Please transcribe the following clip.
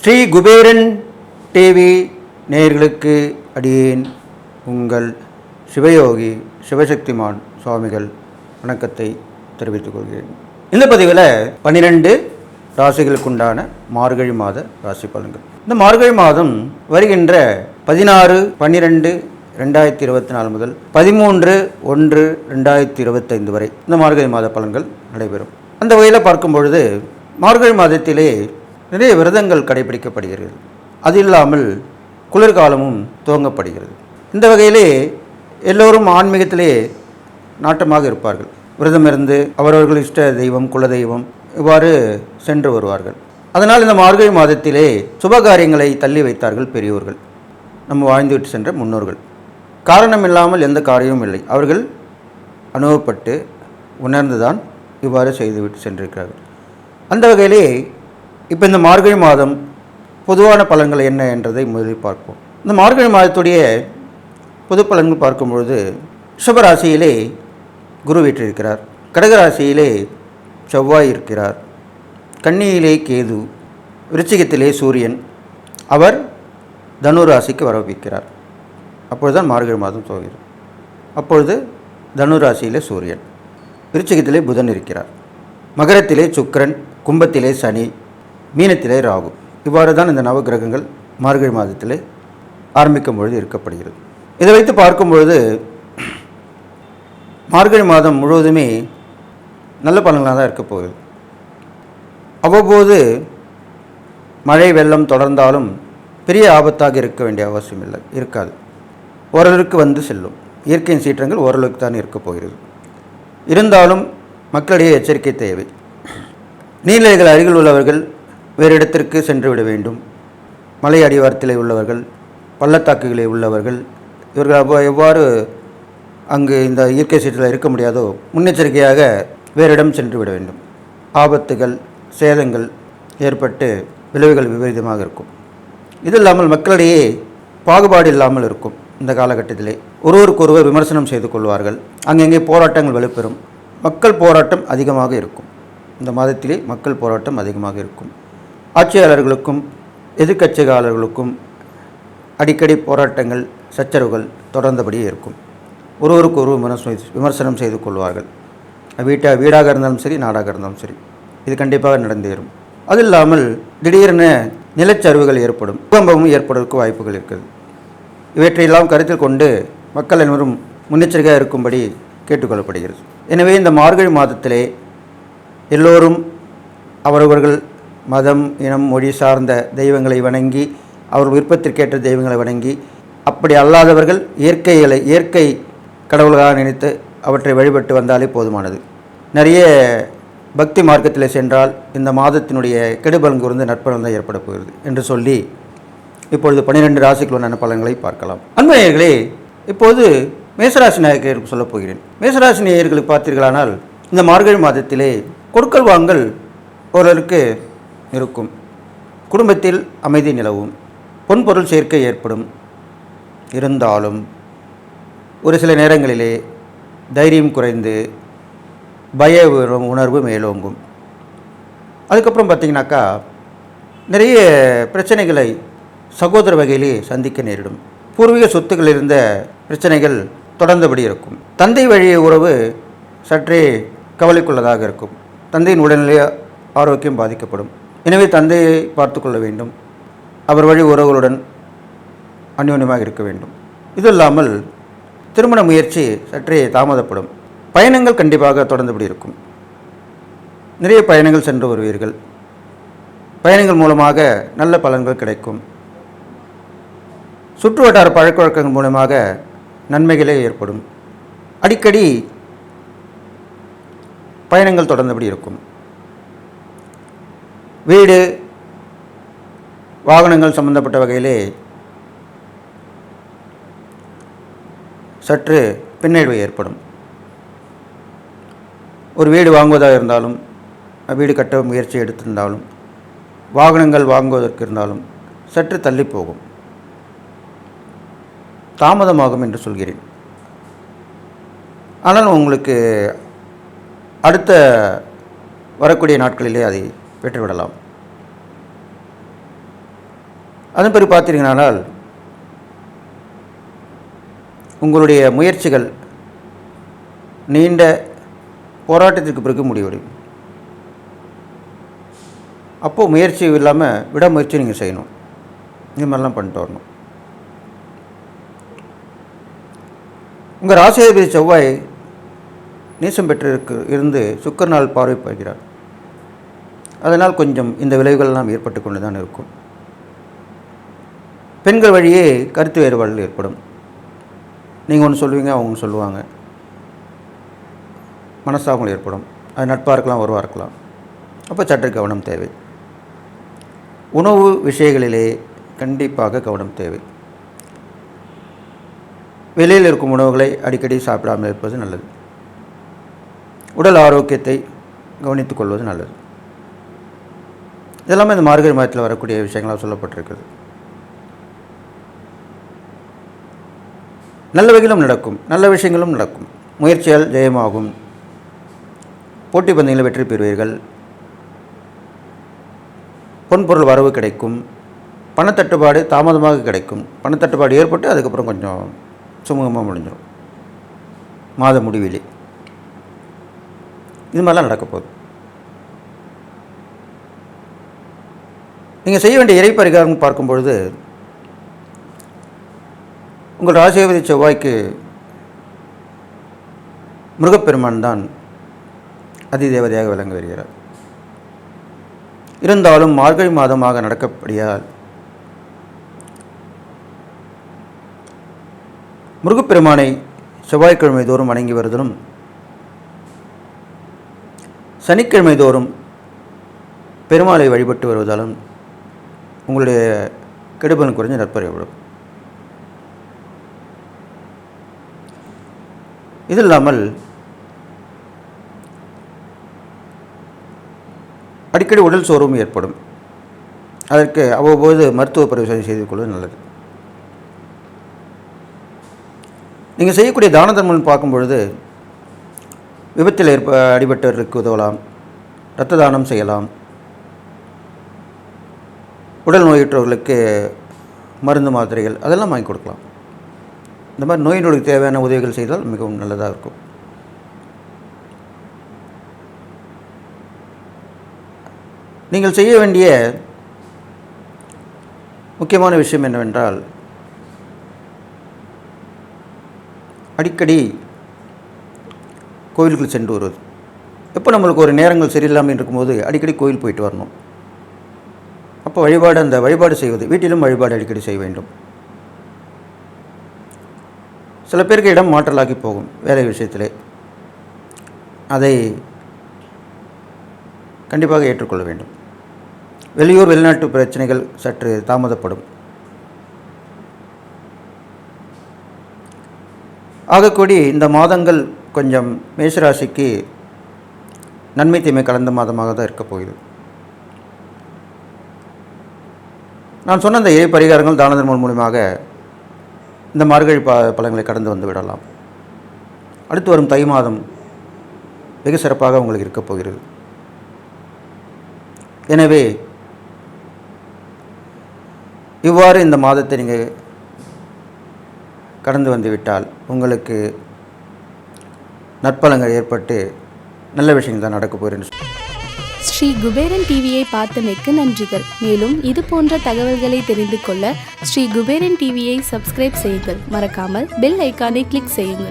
Sri Kuberan TV நேயர்களுக்கு அடியேன் உங்கள் சிவயோகி சிவசக்திமான் சுவாமிகள் வணக்கத்தை தெரிவித்துக் கொள்கிறேன். இந்த பதிவில் 12 ராசிகளுக்குண்டான மார்கழி மாத ராசி பலன்கள். இந்த மார்கழி மாதம் வருகின்ற 16/12/2024 முதல் 13/1/2025 வரை இந்த மார்கழி மாத பலன்கள் நடைபெறும். அந்த வகையில் பார்க்கும் பொழுது மார்கழி மாதத்திலே நிறைய விரதங்கள் கடைபிடிக்கப்படுகிறது. அது இல்லாமல் குளிர்காலமும் துவங்கப்படுகிறது. இந்த வகையிலே எல்லோரும் ஆன்மீகத்திலே நாட்டமாக இருப்பார்கள். விரதம் இருந்து அவரவர்கள் இஷ்ட தெய்வம் குலதெய்வம் இவ்வாறு சென்று வருவார்கள். அதனால் இந்த மார்கழி மாதத்திலே சுபகாரியங்களை தள்ளி வைத்தார்கள் பெரியோர்கள், நம்ம வாழ்ந்துவிட்டு சென்ற முன்னோர்கள். காரணம் இல்லாமல் எந்த காரியமும் இல்லை. அவர்கள் அனுபவப்பட்டு உணர்ந்துதான் இவ்வாறு செய்துவிட்டு சென்றிருக்கிறார்கள். அந்த வகையிலே இப்போ இந்த மார்கழி மாதம் பொதுவான பலன்கள் என்ன என்றதை முதலில் பார்ப்போம். இந்த மார்கழி மாதத்துடைய பொது பலன்கள் பார்க்கும்பொழுது ரிஷபராசியிலே குரு வீற்றிருக்கிறார், கடகராசியிலே செவ்வாய் இருக்கிறார், கன்னியிலே கேது, விருச்சிகத்திலே சூரியன், அவர் தனுராசிக்கு வரவிக்கிறார். அப்பொழுதுதான் மார்கழி மாதம் துவங்குகிறது. அப்பொழுது தனுராசியிலே சூரியன், விருச்சிகத்திலே புதன் இருக்கிறார், மகரத்திலே சுக்கிரன், கும்பத்திலே சனி, மீனத்திலே ராகு. இவ்வாறு தான் இந்த நவகிரகங்கள் மார்கழி மாதத்திலே ஆரம்பிக்கும் பொழுது இருக்கப்படுகிறது. இதை வைத்து பார்க்கும் பொழுது மார்கழி மாதம் முழுவதுமே நல்ல பலன்களாக தான் இருக்க போகுது. அவ்வப்போது மழை வெள்ளம் தொடர்ந்தாலும் பெரிய ஆபத்தாக இருக்க வேண்டிய அவசியம் இருக்காது. ஓரளவுக்கு வந்து செல்லும். இயற்கையின் சீற்றங்கள் ஓரளவுக்கு தான் இருக்க போகிறது. இருந்தாலும் மக்களிடையே எச்சரிக்கை தேவை. நீர்நிலைகள் அருகில் உள்ளவர்கள் வேறு இடத்திற்கு சென்று விட வேண்டும். மலை அடிவாரத்திலே உள்ளவர்கள், பள்ளத்தாக்குகளில் உள்ளவர்கள், இவர்கள் எவ்வாறு அங்கு இந்த இயற்கை சீற்றத்தில் இருக்க முடியாதோ முன்னெச்சரிக்கையாக வேறு இடம் சென்று விட வேண்டும். ஆபத்துகள் சேதங்கள் ஏற்பட்டு விளைவுகள் விபரீதமாக இருக்கும். இது இல்லாமல் மக்களிடையே பாகுபாடு இல்லாமல் இருக்கும். இந்த காலகட்டத்திலே ஒருவருக்கொருவர் விமர்சனம் செய்து கொள்வார்கள். அங்கங்கே போராட்டங்கள் வலுப்பெறும். மக்கள் போராட்டம் அதிகமாக இருக்கும். இந்த மாதத்திலே மக்கள் போராட்டம் அதிகமாக இருக்கும். ஆட்சியாளர்களுக்கும் எதிர்க்கட்சியாளர்களுக்கும் அடிக்கடி போராட்டங்கள் சச்சரவுகள் தொடர்ந்தபடியே இருக்கும். ஒருவருக்கு ஒரு விமர்சனம் செய்து கொள்வார்கள். வீடாக இருந்தாலும் சரி, நாடாக இருந்தாலும் சரி, இது கண்டிப்பாக நடந்தேறும். அது இல்லாமல் திடீரென நிலச்சரிவுகள் ஏற்படும், பூகம்பமும் ஏற்படுவதற்கு வாய்ப்புகள் இருக்குது. இவற்றையெல்லாம் கருத்தில் கொண்டு மக்கள் அனைவரும் முன்னெச்சரிக்கையாக இருக்கும்படி கேட்டுக்கொள்ளப்படுகிறது. எனவே இந்த மார்கழி மாதத்திலே எல்லோரும் அவரவர்கள் மதம் இனம் மொழி சார்ந்த தெய்வங்களை வணங்கி, அவர் விருப்பத்திற்கேற்ற தெய்வங்களை வணங்கி, அப்படி அல்லாதவர்கள் இயற்கை கடவுள்களாக நினைத்து அவற்றை வழிபட்டு வந்தாலே போதுமானது. நிறைய பக்தி மார்க்கத்தில் சென்றால் இந்த மாதத்தினுடைய கெடுபலன் கூர்ந்து நற்பலன் தான் ஏற்பட போகிறது என்று சொல்லி இப்பொழுது 12 ராசிக்குள்ளான பலன்களை பார்க்கலாம். அன்பர்களே, இப்போது மேசராசி நேயர்களுக்கு சொல்லப் போகிறேன். மேசராசி நேயர்களுக்கு பார்த்தீர்களானால் இந்த மார்கழி மாதத்திலே கொடுக்கல் வாங்கல் ஓரளவுக்கு இருக்கும். குடும்பத்தில் அமைதி நிலவும். பொன்பொருள் சேர்க்கை ஏற்படும். இருந்தாலும் ஒரு சில நேரங்களிலே தைரியம் குறைந்து பய உணர்வு மேலோங்கும். அதுக்கப்புறம் பார்த்திங்கனாக்கா நிறைய பிரச்சனைகளை சகோதர வகையிலே சந்திக்க நேரிடும். பூர்வீக சொத்துக்கள் இருந்த பிரச்சனைகள் தொடர்ந்தபடி இருக்கும். தந்தை வழி உறவு சற்றே கவலைக்குள்ளதாக இருக்கும். தந்தையின் உடல்நிலை ஆரோக்கியம் பாதிக்கப்படும். எனவே தந்தையை பார்த்து கொள்ள வேண்டும். அவர் வழி உறவுகளுடன் அந்யோன்யமாக இருக்க வேண்டும். இது இல்லாமல் திருமண முயற்சி சற்றே தாமதப்படும். பயணங்கள் கண்டிப்பாக தொடர்ந்தபடி இருக்கும். நிறைய பயணங்கள் சென்று வருவீர்கள். பயணங்கள் மூலமாக நல்ல பலன்கள் கிடைக்கும். சுற்று வட்டார பழக்க வழக்கங்கள் மூலமாக நன்மைகளே ஏற்படும். அடிக்கடி பயணங்கள் தொடர்ந்தபடி இருக்கும். வீடு வாகனங்கள் சம்பந்தப்பட்ட வகையிலே சற்று பின்னடைவு ஏற்படும். ஒரு வீடு வாங்குவதாக இருந்தாலும், வீடு கட்ட முயற்சி எடுத்திருந்தாலும், வாகனங்கள் வாங்குவதற்கு இருந்தாலும் சற்று தள்ளி போகும், தாமதமாகும் என்று சொல்கிறேன். ஆனால் உங்களுக்கு அடுத்த வரக்கூடிய நாட்களிலே அதை பெற்றுவிடலாம். அதன் பிறகு பார்த்தீங்கன்னால் உங்களுடைய முயற்சிகள் நீண்ட போராட்டத்திற்கு பிறகு முடிவடையும். அப்போது முயற்சி இல்லாமல் விடாமுயற்சி நீங்கள் செய்யணும். இந்த மாதிரிலாம் பண்ணிட்டு வரணும். உங்கள் ராசியாதிபதி செவ்வாய் நீசம் இருந்து சுக்கிரனால் பார்வை பெறுகிறார். அதனால் கொஞ்சம் இந்த விளைவுகள்லாம் ஏற்பட்டு கொண்டு தான் இருக்கும். பெண்கள் வழியே கருத்து வேறுபாடுகள் ஏற்படும். நீங்கள் ஒன்று சொல்லுவீங்க, அவங்க சொல்லுவாங்க. மனஸ்தாபங்கள் ஏற்படும். அது நட்பாக இருக்கலாம், உறவாக இருக்கலாம். அப்போ சற்று கவனம் தேவை. உணவு விஷயங்களிலே கண்டிப்பாக கவனம் தேவை. வெளியில் இருக்கும் உணவுகளை அடிக்கடி சாப்பிடாமல் இருப்பது நல்லது. உடல் ஆரோக்கியத்தை கவனித்துக் கொள்வது நல்லது. இதெல்லாமே இந்த மார்கழி மாதத்தில் வரக்கூடிய விஷயங்களாக சொல்லப்பட்டிருக்கிறது. நல்ல வகையிலும் நடக்கும், நல்ல விஷயங்களும் நடக்கும். முயற்சியால் ஜெயமாகும். போட்டி பந்தயங்களில் வெற்றி பெறுவீர்கள். பொன்பொருள் வரவு கிடைக்கும். பணத்தட்டுப்பாடு தாமதமாக கிடைக்கும். பணத்தட்டுப்பாடு ஏற்பட்டு அதுக்கப்புறம் கொஞ்சம் சுமூகமாக முடிஞ்சிடும் மாத முடிவிலே. இது மாதிரிலாம் நடக்க போகுது. நீங்கள் செய்ய வேண்டிய இறை பரிகாரம் பார்க்கும் பொழுது உங்கள் ராசியாதிபதி செவ்வாய்க்கு முருகப்பெருமான் தான் அதிதேவதையாக விளங்கி வருகிறார். இருந்தாலும் மார்கழி மாதமாக நடக்கப்படியால் முருகப்பெருமானை செவ்வாய்க்கிழமை தோறும் வணங்கி வருதலும், சனிக்கிழமை தோறும் பெருமாளை வழிபட்டு வருவதாலும் உங்களுடைய கெடுபலன் குறைஞ்ச நற்பறிவிடும். இது இல்லாமல் அடிக்கடி உடல் சோர்வும் ஏற்படும். அதற்கு அவ்வப்போது மருத்துவ பரிசோதனை செய்து கொள்வது நல்லது. நீங்கள் செய்யக்கூடிய தான தர்மம் பார்க்கும் பொழுது விபத்தில் அடிபட்டவர்களுக்கு உதவலாம், இரத்த தானம் செய்யலாம், உடல் நோயுற்றவர்களுக்கு மருந்து மாத்திரைகள் அதெல்லாம் வாங்கி கொடுக்கலாம். இந்த மாதிரி நோய் நொடிக்கு தேவையான உதவிகள் செய்தால் மிகவும் நல்லதாக இருக்கும். நீங்கள் செய்ய வேண்டிய முக்கியமான விஷயம் என்னவென்றால், அடிக்கடி கோயிலுக்கு சென்று வருவது. எப்போ நம்மளுக்கு ஒரு நேரங்கள் சரியில்லாமல் இருக்கும்போது அடிக்கடி கோயில் போயிட்டு வரணும். அப்போ அந்த வழிபாடு செய்வது, வீட்டிலும் வழிபாடு அடிக்கடி செய்ய வேண்டும். சில பேருக்கு இடம் மாற்றலாகி போகும் வேலை விஷயத்திலே. அதை கண்டிப்பாக ஏற்றுக்கொள்ள வேண்டும். வெளியூர் வெளிநாட்டு பிரச்சனைகள் சற்று தாமதப்படும். ஆகக்கூடி இந்த மாதங்கள் கொஞ்சம் மேஷராசிக்கு நன்மை தீமை கலந்த மாதமாக தான் இருக்கப் போகிறது. நான் சொன்ன இந்த இறை பரிகாரங்கள் தான தர்மம் மூலமாக இந்த மார்கழி பலன்களை கடந்து வந்து விடலாம். அடுத்து வரும் தை மாதம் வெகு சிறப்பாக உங்களுக்கு இருக்கப் போகிறது. எனவே இவ்வாறு இந்த மாதத்தை நீங்கள் கடந்து வந்துவிட்டால் உங்களுக்கு நற்பலங்கள் ஏற்பட்டு நல்ல விஷயங்கள் தான் நடக்க போகிறேன். ஸ்ரீ குபேரன் டிவியை பார்த்தமைக்கு நன்றிகள். மேலும் இது போன்ற தகவல்களை தெரிந்து கொள்ள ஸ்ரீ குபேரன் டிவியை சப்ஸ்கிரைப் செய்யுங்கள். மறக்காமல் பெல் ஐக்கானை கிளிக் செய்யுங்கள்.